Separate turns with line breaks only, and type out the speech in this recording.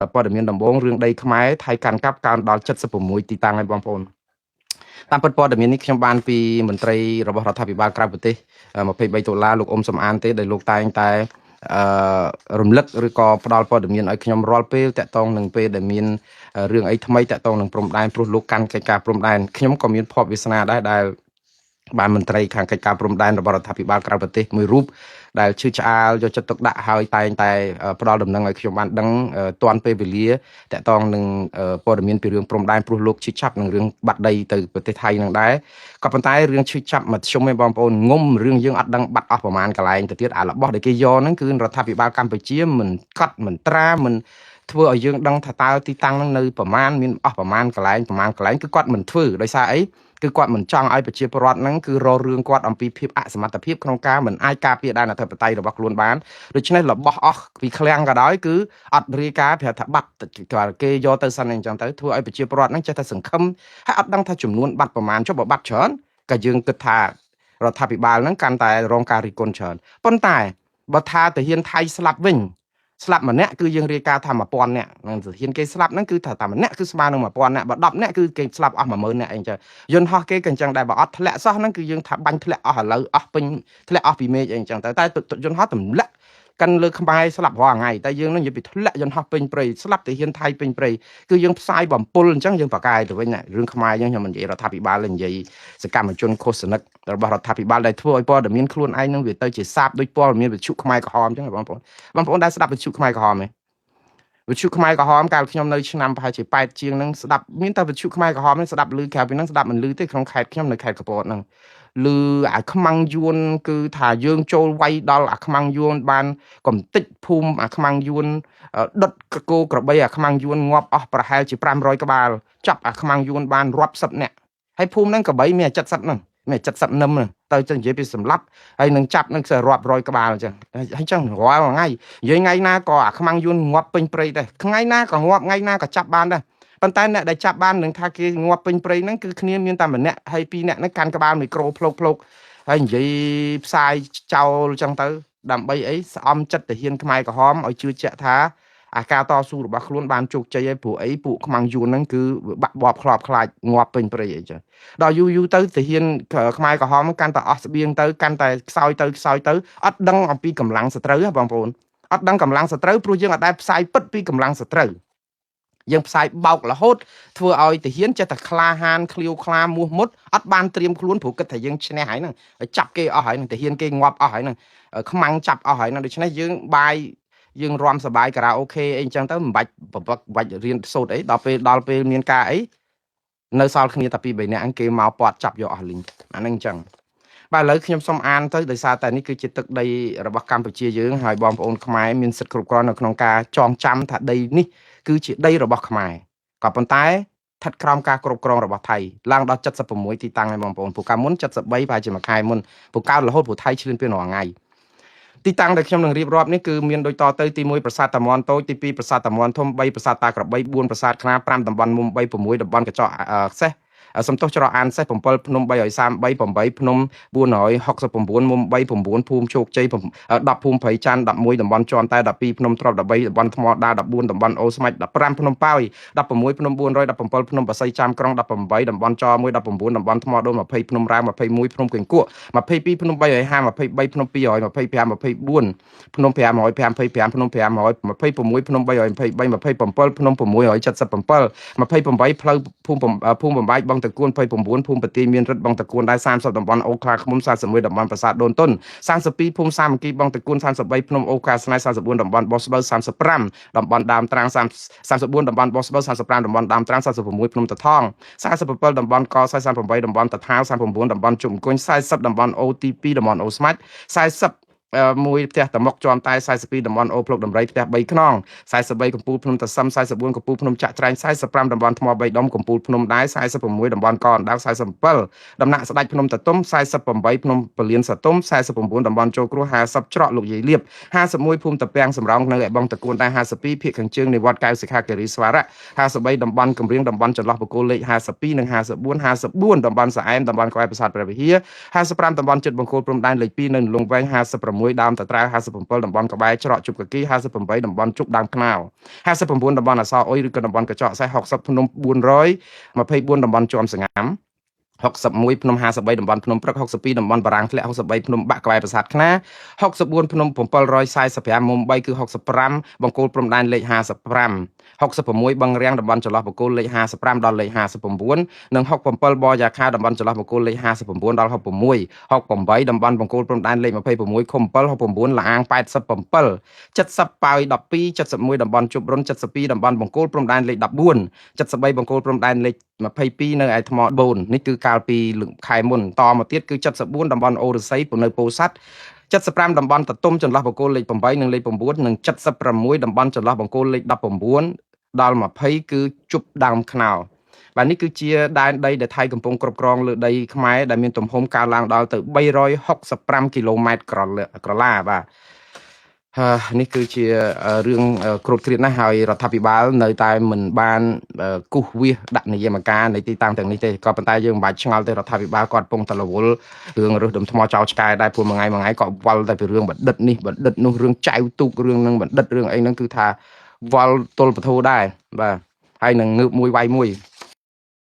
ព័ត៌មានដំបូងរឿងដីខ្មែរថៃកាន់កាប់កើនដល់76ទីតាំងហើយបងប្អូនតាមព័ត៌មាននេះខ្ញុំបានពីមន្ត្រីរបស់រដ្ឋាភិបាលក្រៅប្រទេស$23លោកអ៊ុំសំអានទេដែលលោកតែងតែរំលឹកឬក៏ផ្ដល់ព័ត៌មានឲ្យខ្ញុំរាល់ពេលតាក់ទងនឹងពេលដែលមានរឿងអីថ្មីតាក់ទងនឹងព្រំដែនព្រោះលោកកាន់កិច្ចការព្រំដែនខ្ញុំក៏មានភ័ព្វវាសនាដែរដែលបានមន្ត្រីខាងកិច្ចការព្រំដែនរបស់រដ្ឋាភិបាលក្រៅប្រទេសមួយរូបដែលឈឺឆ្អាលយកចិត្តទុកដាក់ហើយតែងតែផ្ដល់ដំណឹងឲ្យខ្ញុំបានដឹងទាន់ពេលវេលាតាក់ទងនឹងព័ត៌មានពីរឿងព្រំដែនព្រោះលោកឈឺចាប់នឹងរឿងបាត់ដីទៅប្រទេសថៃនឹងដែរក៏ប៉ុន្តែរឿងឈឺចាប់មធ្យមឯងបងប្អូនងុំរឿងយើងអត់ដឹងបាត់អស់ប្រមាណកន្លែងទៅទៀតអារបស់ដែលគេយកហ្នឹងគឺរដ្ឋាភិបាលកម្ពុជាមិនកត់មិនត្រាមិនធ្វើឲ្យយើងដឹងថាតើទីតាំងហ្នឹងនៅប្រមាណមានអស់ប្រមាណកន្លែងគឺគាត់មិនធ្វើដោយសារអីគឺគាត់មិនចង់ឲ្យប្រជាពលរដ្ឋហ្នឹងគឺរករឿងគាត់អំពីភាពអសមត្ថភាពក្នុងការមិនអាចការពារដែនអធិបតេយ្យរបស់ខ្លួនបានដូច្នេះរបស់អស់ពីឃ្លាំងក៏ដោយគឺអត់រាយការណ៍ប្រាប់ថាបាត់គេយកទៅសិនអញ្ចឹងទៅធ្វើឲ្យប្រជាពលរដ្ឋហ្នឹងចេះតែសង្ឃឹមហើយអត់ដឹងថាចំនួនបាត់ប្រមាណចុះបើបាត់ច្រើនក៏យើងគិតថារដ្ឋាភិបាលហ្នឹងកាន់តែរងការរិះគន់ច្រើនប៉ុន្តែបើថាទាហានថៃស្លាប់វិញស្លាប់ម្នាក់គឺយើងរាយការណ៍ថា1000នាក់នឹងទាហានគេស្លាប់ហ្នឹងគឺថាតែម្នាក់គឺស្មើនឹង1000នាក់បើ10នាក់គឺគេស្លាប់អស់10000នាក់អីចឹងយន្តហោះគេក៏អញ្ចឹងដែរបើអត់ធ្លាក់សោះហ្នឹងគឺយើងថាបាញ់ធ្លាក់អស់ឥឡូវអស់ពេញធ្លាក់អស់ពីមេឃអីអញ្ចឹងតែយន្តហោះទម្លាក់កាន់លើក្បែរស្លាប់រាល់ថ្ងៃតែយើងនឹងនិយាយពីធ្លាក់យន្តហោះពេញព្រៃស្លាប់ទាហានថៃពេញព្រៃគឺយើងផ្សាយបំពុលអញ្ចឹងយើងប្រកែទៅវិញរឿងខ្មែរយើងខ្ញុំមិននិយាយរដ្ឋាភិបាលនិយាយសកម្មជនឃោសនិករបស់រដ្ឋាភិបាលដែលធ្វើឲ្យព័ត៌មានខ្លួនឯងនឹងវាទៅជាសាបដូចព័ត៌មានវិទ្យុខ្មែរក្រហមអញ្ចឹងបងប្អូនដែលស្ដាប់វិទ្យុខ្មែរក្រហមទេវិទ្យុខ្មែរក្រហមកាលខ្ញុំនៅឆ្នាំប្រហែលជា8ជាងហ្នឹងស្ដាប់មានតែវិទ្យុខ្មែរក្រហមហ្នឹងស្ដាប់ឮក្រៅពីហ្នឹងស្ដាប់មិនឮទេក្នុងខេត្តខ្ញុំនៅខេត្តកពតហ្នឹងឮអាខ្មាំងយួនគឺថាយើងចូលវាយដល់អាខ្មាំងយួនបានកំតិចភូមិអាខ្មាំងយួនដុតគោក្របីអាខ្មាំងយួនងាប់អស់ប្រហែលជា500ក្បាលចាប់អាខ្មាំងយួនបានរាប់សិបនាក់ហើយភូមិហ្នឹងក្របីមាន70ហ្នឹងមាន70នឹមទៅចឹងនិយាយពីសម្លាប់ហើយនឹងចាប់នឹងរាប់រយក្បាលអញ្ចឹងហើយចឹងរាល់ថ្ងៃនិយាយថ្ងៃណាក៏អាខ្មាំងយួនងាប់ពេញព្រៃដែរថ្ងៃណាក៏ងាប់ថ្ងៃណាក៏ចាប់បានដែរប៉ុន្តែអ្នកដែលចាប់បាននឹងថាគេងាប់ពេញព្រៃហ្នឹងគឺគ្នាមានតែម្នាក់ហើយពីរនាក់ហ្នឹងកាន់ក្បាលមីក្រូភ្លោកហើយនិយាយផ្សាយចោលចឹងទៅដើម្បីអីស្អំចិត្តទាហានខ្មែរក្រហមឲ្យជឿជាក់ថាអាការតស៊ូរបស់ខ្លួនបានជោគជ័យហើយព្រោះអីពួកខ្មាំងយួនហ្នឹងគឺបាក់បបខ្លោបខ្លាចងាប់ពេញព្រៃអីចឹងដល់យូរទៅទាហានខ្មែរក្រហមកាន់តែអស់ស្បៀងទៅកាន់តែខ្សោយទៅអត់ដឹងអំពីកម្លាំងសត្រូវបងប្អូនអត់ដឹងកម្លាំងសត្រូវព្រោះយើងអត់ដែលផ្សាយពិតពីកម្លាំងសត្រូវយើងផ្សាយបោករហូតធ្វើឲ្យទាហានចេះតែក្លាហានឃ្លាវខ្លាមោះមុតអត់បានត្រៀមខ្លួនព្រោះគិតថាយើងឈ្នះហើយហ្នឹងចាប់គេអស់ហើយហ្នឹងទាហានគេងាប់អស់ហើយហ្នឹងខ្មាំងចាប់អស់ហើយហ្នឹងដូច្នេះយើងបាយយើងរាំសបាយការ៉ាអូខេអីអញ្ចឹងទៅមិនបាច់រៀនសូត្រអីដល់ពេលមានការអីនៅសល់គ្នាតែ2 3នាក់គេមកពាត់ចាប់យកអស់លីងអាហ្នឹងអញ្ចឹងបាទឥឡូវខ្ញុំសូមអានទៅដោយសារតែនេះគឺជាទឹកដីរបស់កម្ពុជាយើងហើយបងប្អូនខ្មែរមានសិទ្ធិគ្រប់គ្រាន់នៅក្នុងការចងចាំថាដីនេះគឺជាដីរបស់ខ្មែរក៏ប៉ុន្តែស្ថិតក្រោមការគ្រប់គ្រងរបស់ថៃឡើងដល់76ទីតាំងហើយបងប្អូនពូកាមុន73ប្រហែលជាមួយខែមុនពូកើតរហូតព្រោះថៃឈ្លានពានរាល់ថ្ងៃទីតាំងដែលខ្ញុំនឹងរៀបរាប់នេះគឺមានដូចតទៅទី1ប្រាសាទតាមាន់តូចទី2ប្រាសាទតាមាន់ធំ3ប្រាសាទតាក្របី4ប្រាសាទខ្នា5តំបន់មុំ3 6តំបន់កញ្ចក់សេះសំទោសច្រកអានសេះ7ភ្នំ333 8ភ្នំ469មុំ3 9ភូមិជោគជ័យ10ភូមិព្រៃច័ន្ទ11តំបន់ជាន់តែ12ភ្នំទ្រប13តំបន់ថ្មដា14តំបន់អូស្មាច់15ភ្នំប៉ោយ16ភ្នំ400 17ភ្នំបស័យចាំក្រុង18តំបន់ច1 19តំបន់ថ្មដូន20ភ្នំរ៉ាវ21ភ្នំកេងគក់22ភ្នំ350 23ភ្នំ225 24ភ្នំ525ភ្នំ526ភ្នំ323 27ភ្នំ677 28ផ្លូវភូមិបំបាយបឹងតកួន29ភូមិប្រទីមានរិទ្ធបឹងតកួនដែរ30តំបន់អូខ្លាឃ្មុំ41តំបន់ប្រាសាទដូនទុន32ភូមិសាមគ្គីបឹងតកួន33ភ្នំអូកាស្នេហ៍44តំបន់បោះស្បូវ35តំបន់ដើមត្រាំង34តំបន់បោះស្បូវ35តំបន់ដើមត្រាំង46ភ្នំតថង47តំបន់ក48តំបន់តថាវ39តំបន់ជុំអង្គុញ40តំបន់អូទី2តំបន់អូស្មាច់40មួយផ្ទះតមុកជាន់តែ42តំបន់អូភ្លុកដំរីផ្ទះ3ខ្នង43កំពូលភ្នំតសឹម44កំពូលភ្នំចាក់ច្រែង45តំបន់ថ្ម3ដុំកំពូលភ្នំដែរ46តំបន់កអណ្ដាវ47ដំណាក់ស្ដាច់ភ្នំតទុំ48ភ្នំពលានសតុំ49តំបន់ចូលគ្រោះ50ច្រកលោកយាយលៀប51ភូមិតាពាំងសំរោងនៅឯបឹងតកួនដែរ52ភាគខាងជើងនៃវត្តកែវសិក្ខាគិរីស្វារៈ53តំបន់កំរៀងតំបន់ចន្លោះបកគោលេខ52និង54តំបន់សែនតំបន់ក្បែរប្រាសាទព្រះវិហារ55តំបន់ជិតបង្គោលព្រំដែនលេខ2នៅលងវែង56 ដើមតត្រាវ57តំបន់ក្បែរច្រកជប់កគី58តំបន់ជប់ដើមខ្នោ59តំបន់អសរអុយឬក៏តំបន់កញ្ចក់សេះ60ភ្នំ424តំបន់ជាំសងាំ61ភ្នំ53តំបន់ភ្នំព្រឹក62តំបន់បារាំងធ្លាក់63ភ្នំបាក់ក្បែរប្រាសាទខ្នា64ភ្នំ745មុំ3គឺ65បង្គោលព្រំដែនលេខ55 66បឹងរាំងតំបន់ចន្លោះបង្គោលលេខ55ដល់លេខ59និង67បយ៉ាខាតំបន់ចន្លោះបង្គោលលេខ59ដល់66 68តំបន់បង្គោលព្រំដែនលេខ26ខុំ7 69លាអាង87 70ប៉ោយ12 71តំបន់ជប់រុន72តំបន់បង្គោលព្រំដែនលេខ14 73បង្គោលព្រំដែនលេខ22នៅឯថ្មបូននេះគឺកាលពីខែមុនតមកទៀតគឺ74តំបន់អូរស័យនៅពោធិ៍សាត់75តំបន់តតុំចន្លោះបង្គោលលេខ8និងលេខ9និង76តំបន់ចន្លោះបង្គោលលេខ19ដល់20គឺជប់ដើមខ្នោបាទនេះគឺជាដែនដីដែលថៃកំពុងគ្រប់គ្រងលើដីខ្មែរដែលមានទំហំកើនឡើងដល់ទៅ365គីឡូម៉ែត្រក្រឡាបាទនេះគឺជារឿងគ្រោតគ្រាតណាស់ហើយរដ្ឋាភិបាលនៅតែមិនបានគូសវាសដាក់និយមការនៃទីតាំងទាំងនេះទេក៏ប៉ុន្តែយើងមិនបាច់ឆ្ងល់ទេរដ្ឋាភិបាលគាត់កំពុងតែរវល់រឿងរើសដុំថ្មចោលឆ្កែដែរព្រោះមួយថ្ងៃក៏វល់តែពីរឿងបណ្ឌិតនេះបណ្ឌិតនោះរឿងចៅទូករឿងនឹងបណ្ឌិតរឿងអីហ្នឹងគឺថាវល់ទល់ពធដែរបាទហើយនឹងងើបមួយវាយមួយ